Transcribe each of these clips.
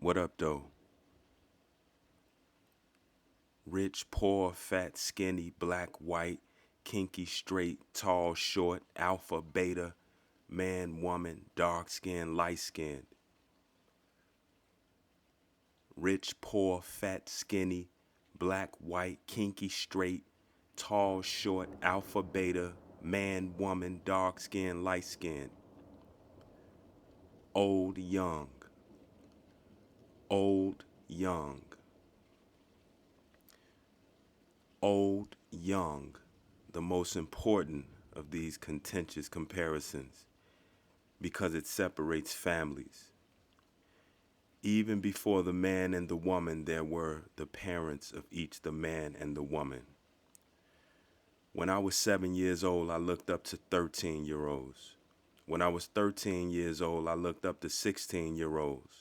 What up, though? Rich, poor, fat, skinny, black, white, kinky, straight, tall, short, alpha, beta, man, woman, dark skinned, light skinned. Rich, poor, fat, skinny, black, white, kinky, straight, tall, short, alpha, beta, man, woman, dark skinned, light skinned. Old, young. Old, young. Old, young, the most important of these contentious comparisons because it separates families. Even before the man and the woman, there were the parents of each, the man and the woman. When I was 7 years old, I looked up to 13-year-olds. When I was 13 years old, I looked up to 16-year-olds.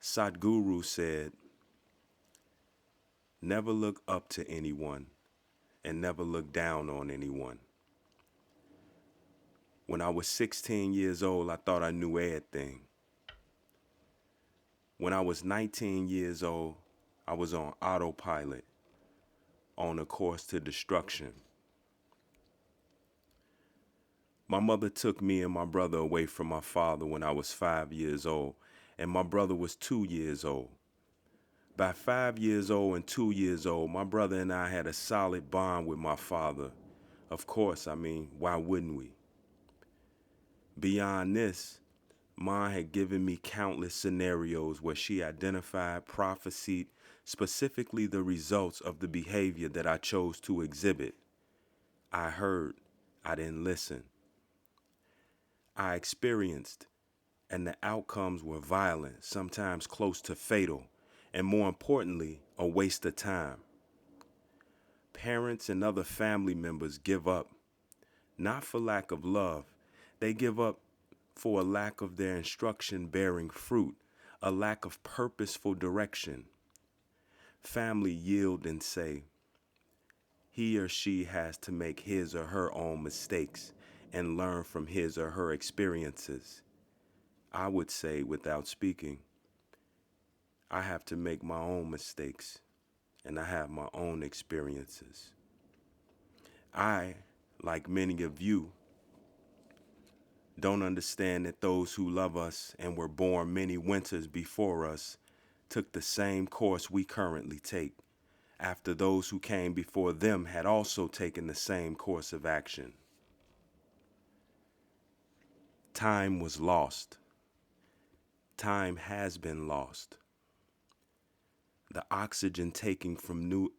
Sadhguru said, never look up to anyone and never look down on anyone. When I was 16 years old, I thought I knew everything. When I was 19 years old, I was on autopilot, on a course to destruction. My mother took me and my brother away from my father when I was 5 years old, and my brother was 2 years old. By 5 years old and 2 years old, my brother and I had a solid bond with my father. Of course, why wouldn't we? Beyond this, Ma had given me countless scenarios where she identified, prophesied specifically the results of the behavior that I chose to exhibit. I heard, I didn't listen. I experienced, and the outcomes were violent, sometimes close to fatal, and more importantly, a waste of time. Parents and other family members give up, not for lack of love. They give up for a lack of their instruction bearing fruit, a lack of purposeful direction. Family yield and say, he or she has to make his or her own mistakes and learn from his or her experiences. I would say, without speaking, I have to make my own mistakes and I have my own experiences. I, like many of you, don't understand that those who love us and were born many winters before us took the same course we currently take, after those who came before them had also taken the same course of action. Time was lost. Time has been lost. The oxygen taken from new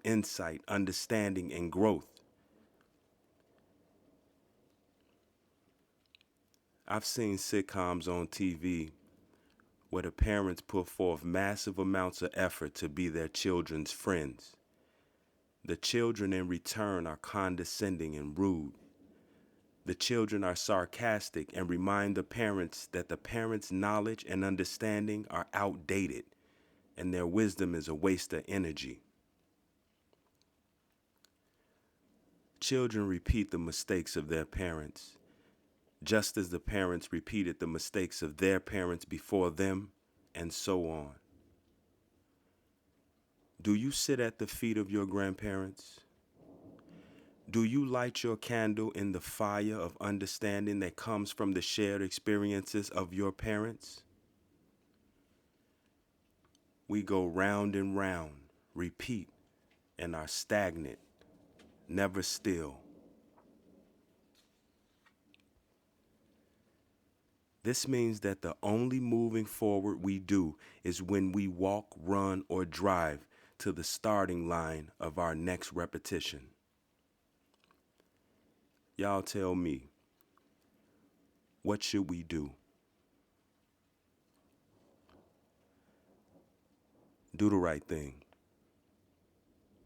insight, understanding, and growth. I've seen sitcoms on TV where the parents put forth massive amounts of effort to be their children's friends. The children in return are condescending and rude. The children are sarcastic and remind the parents that the parents' knowledge and understanding are outdated and their wisdom is a waste of energy. Children repeat the mistakes of their parents, just as the parents repeated the mistakes of their parents before them, and so on. Do you sit at the feet of your grandparents? Do you light your candle in the fire of understanding that comes from the shared experiences of your parents? We go round and round, repeat, and are stagnant, never still. This means that the only moving forward we do is when we walk, run, or drive to the starting line of our next repetition. Y'all tell me, what should we do? Do the right thing.